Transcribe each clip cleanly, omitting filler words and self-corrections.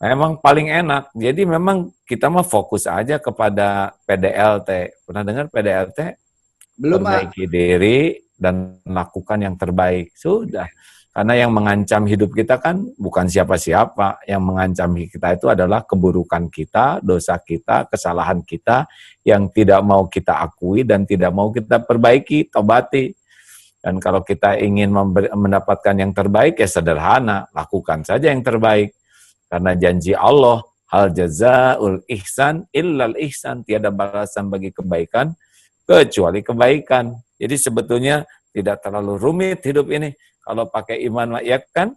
Memang paling enak. Jadi memang kita mah fokus aja kepada PDLT. Pernah dengar PDLT? Belum, A. Perbaiki diri dan lakukan yang terbaik. Sudah. Karena yang mengancam hidup kita kan bukan siapa-siapa. Yang mengancam kita itu adalah keburukan kita, dosa kita, kesalahan kita yang tidak mau kita akui dan tidak mau kita perbaiki, tobati. Dan kalau kita ingin mendapatkan yang terbaik, ya sederhana, lakukan saja yang terbaik. Karena janji Allah, hal jazaul ihsan illal ihsan, tiada balasan bagi kebaikan kecuali kebaikan. Jadi sebetulnya tidak terlalu rumit hidup ini. Kalau pakai iman ya kan,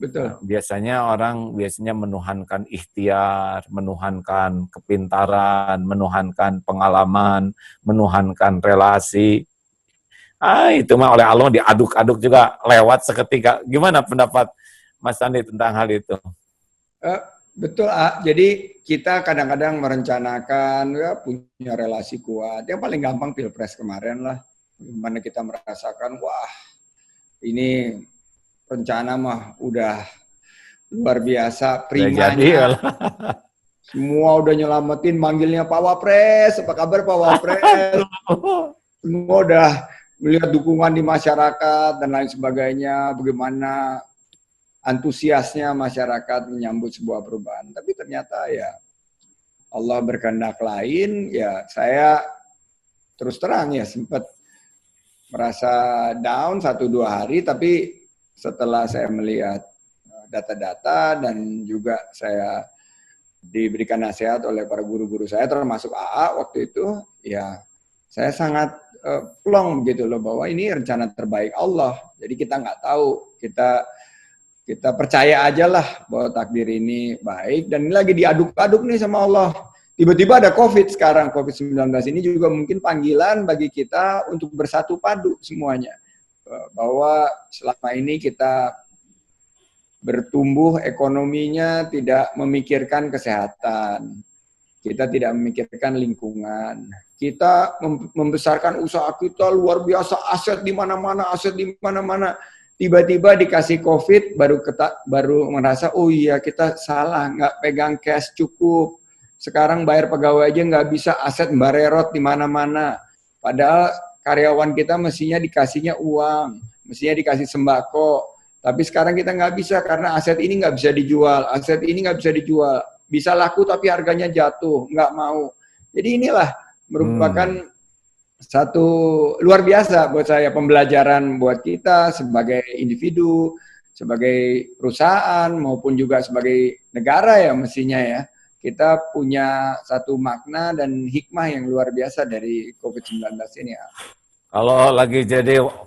Betul. biasanya orang menuhankan ikhtiar, menuhankan kepintaran, menuhankan pengalaman, menuhankan relasi. Itu mah oleh Allah diaduk-aduk juga lewat seketika. Gimana pendapat Mas Andi tentang hal itu? Eh, Betul, A. Jadi kita kadang-kadang merencanakan ya punya relasi kuat. Yang paling gampang Pilpres kemarin lah. Gimana kita merasakan, wah ini rencana mah udah luar biasa, Udah jadi primanya. kalau Semua udah nyelamatin, manggilnya Pak Wapres, apa kabar Pak Wapres? Semua udah melihat dukungan di masyarakat dan lain sebagainya, bagaimana antusiasnya masyarakat menyambut sebuah perubahan. Tapi ternyata ya Allah berkehendak lain, ya saya terus terang ya sempat merasa down 1-2 hari, tapi setelah saya melihat data-data dan juga saya diberikan nasihat oleh para guru-guru saya, termasuk AA waktu itu, ya saya sangat plong gitu loh, bahwa ini rencana terbaik Allah. Jadi kita nggak tahu, kita percaya aja lah bahwa takdir ini baik, dan ini lagi diaduk-aduk nih sama Allah. Tiba-tiba ada COVID sekarang, COVID-19 ini juga mungkin panggilan bagi kita untuk bersatu padu semuanya. Bahwa selama ini kita bertumbuh ekonominya tidak memikirkan kesehatan, kita tidak memikirkan lingkungan, kita membesarkan usaha kita luar biasa, aset di mana-mana, aset di mana-mana. Tiba-tiba dikasih COVID, baru merasa, oh iya kita salah, nggak pegang cash cukup. Sekarang bayar pegawai aja nggak bisa, aset mbarerot di mana-mana. Padahal karyawan kita mestinya dikasihnya uang, mestinya dikasih sembako. Tapi sekarang kita nggak bisa karena aset ini nggak bisa dijual, aset ini nggak bisa dijual. Bisa laku tapi harganya jatuh, nggak mau. Jadi inilah merupakan satu luar biasa buat saya, pembelajaran buat kita sebagai individu, sebagai perusahaan, maupun juga sebagai negara ya mestinya ya. Kita punya satu makna dan hikmah yang luar biasa dari COVID-19 ini ya.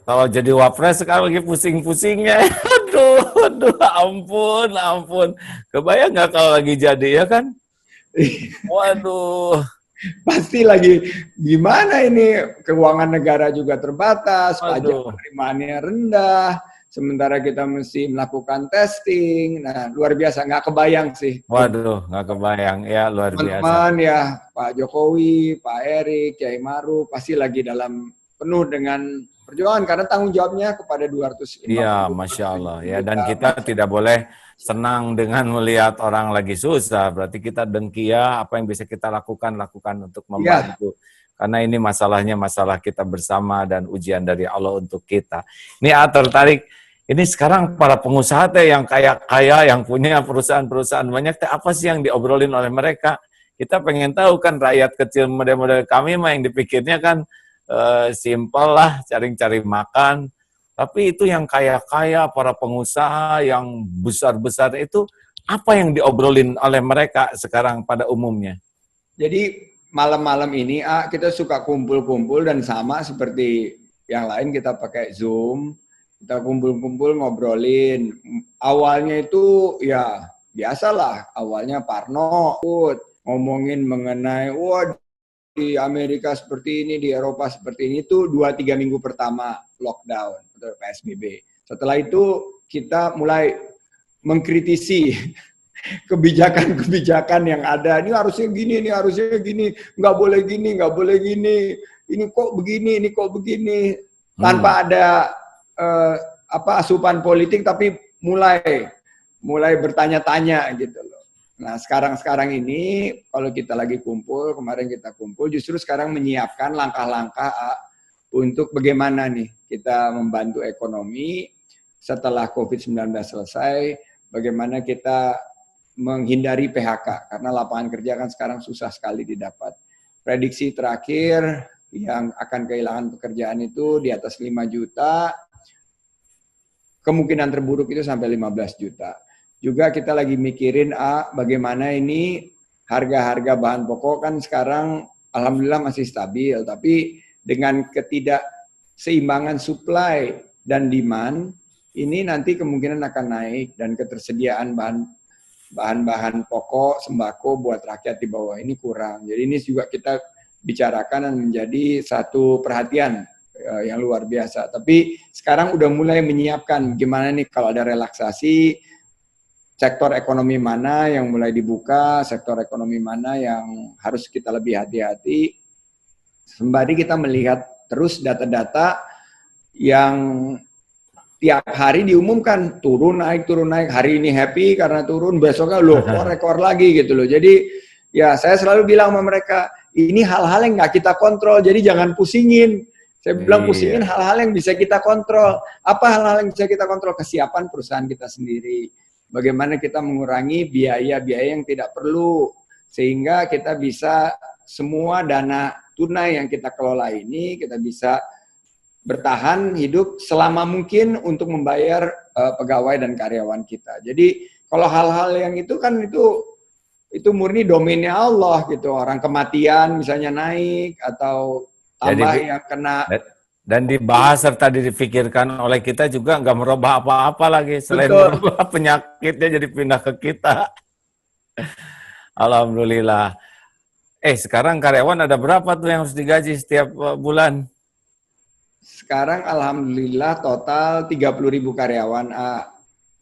kalau jadi wapres sekarang lagi pusing-pusingnya. Aduh, ampun. Kebayang nggak kalau lagi jadi ya kan? Waduh, Pasti lagi gimana ini, keuangan negara juga terbatas, pajak waduh, penerimaannya rendah, sementara kita mesti melakukan testing. Nah, luar biasa, nggak kebayang sih. nggak kebayang ya luar biasa. Teman-teman ya, Pak Jokowi, Pak Erik, Kiai Maruf, pasti lagi dalam penuh dengan perjuangan karena tanggung jawabnya kepada Iya, 250 Masya Allah. Ya, juta dan kita bangsa. tidak boleh senang dengan melihat orang lagi susah. Berarti kita dengki ya, apa yang bisa kita lakukan untuk Ya, membantu. Karena ini masalahnya masalah kita bersama dan ujian dari Allah untuk kita. Ini tertarik. Ini sekarang para pengusaha teh yang kaya-kaya, yang punya perusahaan-perusahaan banyak, teh apa sih yang diobrolin oleh mereka? Kita pengen tahu kan rakyat kecil model-model kami mah yang dipikirnya kan simpel lah, cari-cari makan. Tapi itu yang kaya-kaya, para pengusaha yang besar-besar itu, apa yang diobrolin oleh mereka sekarang pada umumnya? jadi malam-malam ini kita suka kumpul-kumpul dan sama seperti yang lain kita pakai Zoom, kita kumpul-kumpul ngobrolin. Awalnya itu ya biasalah, awalnya Parno ngomongin mengenai wah di Amerika seperti ini, di Eropa seperti ini, itu 2-3 minggu pertama lockdown atau PSBB. Setelah itu kita mulai mengkritisi kebijakan-kebijakan yang ada. Ini harusnya gini, ini harusnya gini, nggak boleh gini, nggak boleh gini. Ini kok begini, ini kok begini. Tanpa ada asupan politik, tapi mulai bertanya-tanya gitu loh. Nah, sekarang ini kalau kita lagi kumpul, kemarin kita kumpul, justru sekarang menyiapkan langkah-langkah untuk bagaimana nih kita membantu ekonomi setelah COVID-19 selesai, bagaimana kita menghindari PHK, karena lapangan kerja kan sekarang susah sekali didapat. Prediksi terakhir yang akan kehilangan pekerjaan itu di atas 5 juta, kemungkinan terburuk itu sampai 15 juta. Juga kita lagi mikirin bagaimana ini harga-harga bahan pokok kan sekarang alhamdulillah masih stabil, tapi dengan ketidakseimbangan supply dan demand, ini nanti kemungkinan akan naik dan ketersediaan bahan-bahan pokok, sembako buat rakyat di bawah ini kurang. Jadi ini juga kita bicarakan dan menjadi satu perhatian yang luar biasa. Tapi sekarang udah mulai menyiapkan gimana nih kalau ada relaksasi, sektor ekonomi mana yang mulai dibuka, sektor ekonomi mana yang harus kita lebih hati-hati. Sembari kita melihat terus data-data yang tiap hari diumumkan turun naik, hari ini happy karena turun, besoknya loh rekor lagi gitu loh. Jadi ya saya selalu bilang sama mereka, ini hal-hal yang nggak kita kontrol, jadi jangan pusingin. Saya bilang pusingin hal-hal yang bisa kita kontrol. Apa hal-hal yang bisa kita kontrol? Kesiapan perusahaan kita sendiri. Bagaimana kita mengurangi biaya-biaya yang tidak perlu. Sehingga kita bisa semua dana tunai yang kita kelola ini, kita bisa bertahan hidup selama mungkin untuk membayar pegawai dan karyawan kita. Jadi kalau hal-hal yang itu kan itu murni domainnya Allah gitu. Orang kematian misalnya naik atau tambah Jadi, yang kena. dan dibahas serta dipikirkan oleh kita juga nggak merubah apa-apa lagi. Selain Betul. merubah penyakitnya jadi pindah ke kita. Alhamdulillah. Sekarang karyawan ada berapa tuh yang harus digaji setiap bulan? Sekarang alhamdulillah total 30.000 karyawan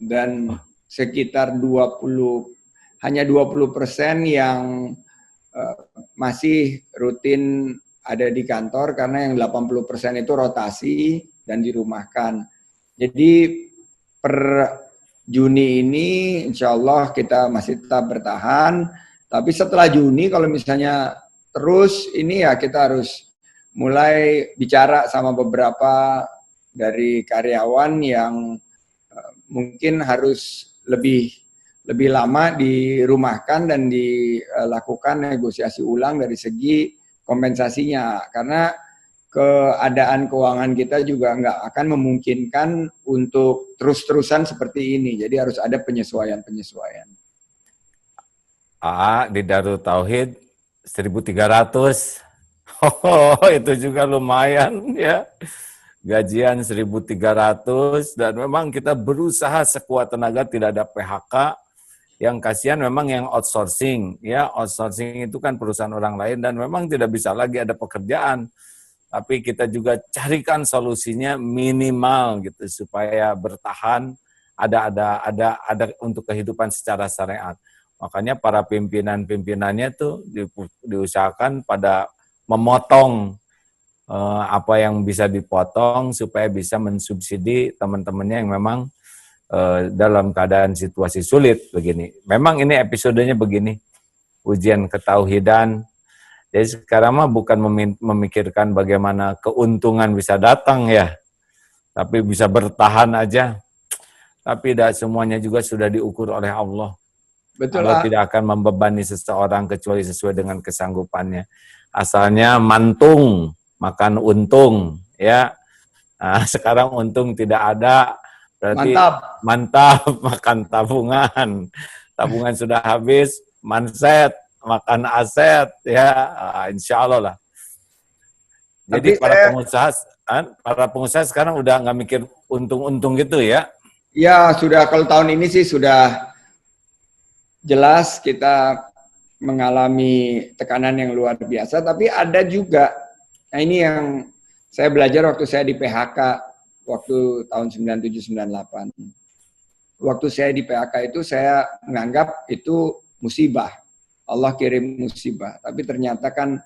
dan sekitar 20% yang masih rutin ada di kantor karena yang 80% itu rotasi dan dirumahkan. Jadi per Juni ini insya Allah kita masih tetap bertahan, tapi setelah Juni kalau misalnya terus ini ya kita harus mulai bicara sama beberapa dari karyawan yang mungkin harus lebih lama dirumahkan dan dilakukan negosiasi ulang dari segi kompensasinya, karena keadaan keuangan kita juga nggak akan memungkinkan untuk terus-terusan seperti ini. Jadi harus ada penyesuaian-penyesuaian. Di Darut Tauhid 1.300. Oh, itu juga lumayan ya. Gajian 1.300 dan memang kita berusaha sekuat tenaga tidak ada PHK. Yang kasihan memang yang outsourcing, ya outsourcing itu kan perusahaan orang lain dan memang tidak bisa lagi ada pekerjaan. Tapi kita juga carikan solusinya minimal gitu supaya bertahan ada untuk kehidupan secara syariat. Makanya para pimpinan-pimpinannya tuh diusahakan pada memotong apa yang bisa dipotong supaya bisa mensubsidi teman-temannya yang memang dalam keadaan situasi sulit begini. Memang ini episodenya begini, ujian ketauhidan. Jadi sekarang mah bukan memikirkan bagaimana keuntungan bisa datang ya, tapi bisa bertahan aja. Tapi tidak semuanya juga sudah diukur oleh Allah. Betul, Allah tidak akan membebani seseorang kecuali sesuai dengan kesanggupannya. Asalnya mantung, makan untung, ya. Nah, sekarang untung tidak ada. Berarti mantap makan tabungan. Tabungan sudah habis, manset, makan aset, ya insya Allah lah. Jadi para pengusaha sekarang udah nggak mikir untung-untung gitu ya? Ya sudah, kalau tahun ini sih sudah jelas kita mengalami tekanan yang luar biasa. Tapi ada juga, nah ini yang saya belajar waktu saya di PHK waktu tahun 97-98. Waktu saya di PHK itu saya menganggap itu musibah. Allah kirim musibah. Tapi ternyata kan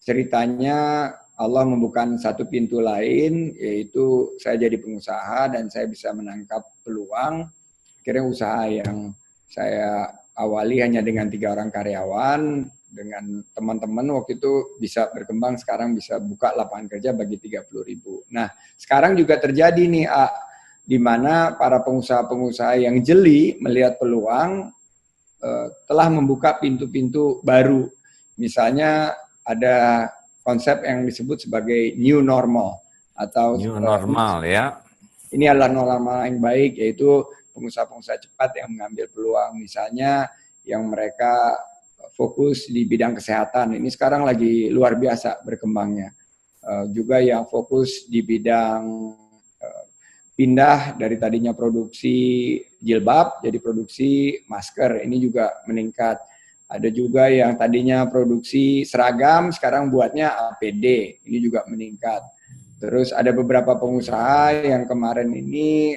ceritanya Allah membuka satu pintu lain, yaitu saya jadi pengusaha dan saya bisa menangkap peluang. Akhirnya usaha yang saya awali hanya dengan 3 orang karyawan, dengan teman-teman waktu itu bisa berkembang, sekarang bisa buka lapangan kerja bagi 30.000. Nah, sekarang juga terjadi nih, di mana para pengusaha-pengusaha yang jeli melihat peluang telah membuka pintu-pintu baru. Misalnya ada konsep yang disebut sebagai new normal atau New normal ya. ini adalah normal yang baik, yaitu pengusaha-pengusaha cepat yang mengambil peluang, misalnya yang mereka fokus di bidang kesehatan, ini sekarang lagi luar biasa berkembangnya. Juga yang fokus di bidang pindah dari tadinya produksi jilbab jadi produksi masker, ini juga meningkat. Ada juga yang tadinya produksi seragam, sekarang buatnya APD, ini juga meningkat. Terus ada beberapa pengusaha yang kemarin ini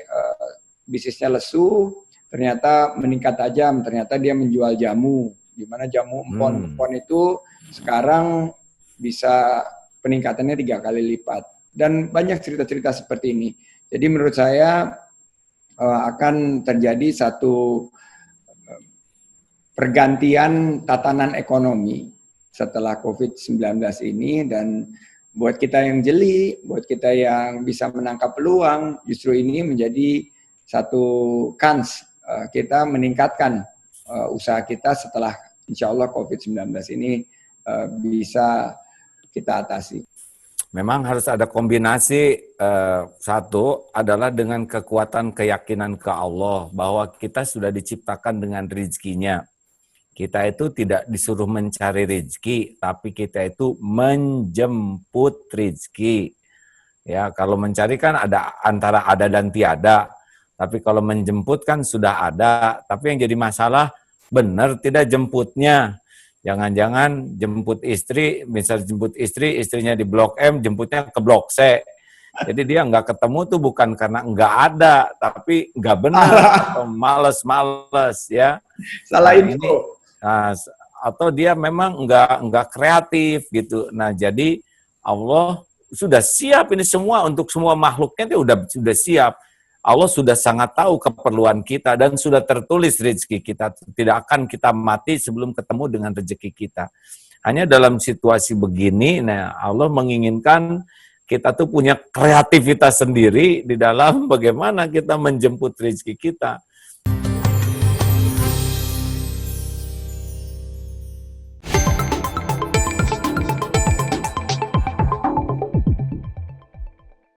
bisnisnya lesu, ternyata meningkat tajam, ternyata dia menjual jamu, di mana jamu empon-empon itu sekarang bisa peningkatannya 3 kali lipat. Dan banyak cerita-cerita seperti ini. Jadi menurut saya akan terjadi satu pergantian tatanan ekonomi setelah COVID-19 ini, dan buat kita yang jeli, buat kita yang bisa menangkap peluang, justru ini menjadi satu kans kita meningkatkan usaha kita setelah insya Allah COVID-19 ini bisa kita atasi. Memang harus ada kombinasi, satu adalah dengan kekuatan keyakinan ke Allah bahwa kita sudah diciptakan dengan rezekinya. Kita itu tidak disuruh mencari rezeki, tapi kita itu menjemput rezeki. Ya, kalau mencari kan ada antara ada dan tiada. Tapi kalau menjemput kan sudah ada. Tapi yang jadi masalah benar tidak jemputnya. Jangan-jangan jemput istri, misal jemput istri, istrinya di Blok M, jemputnya ke Blok C. Jadi dia nggak ketemu tuh bukan karena nggak ada, tapi nggak benar atau males-males ya. Salah Nah, info. ini, nah, atau dia memang nggak kreatif gitu. Nah, jadi Allah sudah siap ini semua untuk semua makhluknya, dia sudah siap. Allah sudah sangat tahu keperluan kita dan sudah tertulis rezeki kita. Tidak akan kita mati sebelum ketemu dengan rezeki kita. Hanya dalam situasi begini, nah Allah menginginkan kita tuh punya kreativitas sendiri di dalam bagaimana kita menjemput rezeki kita.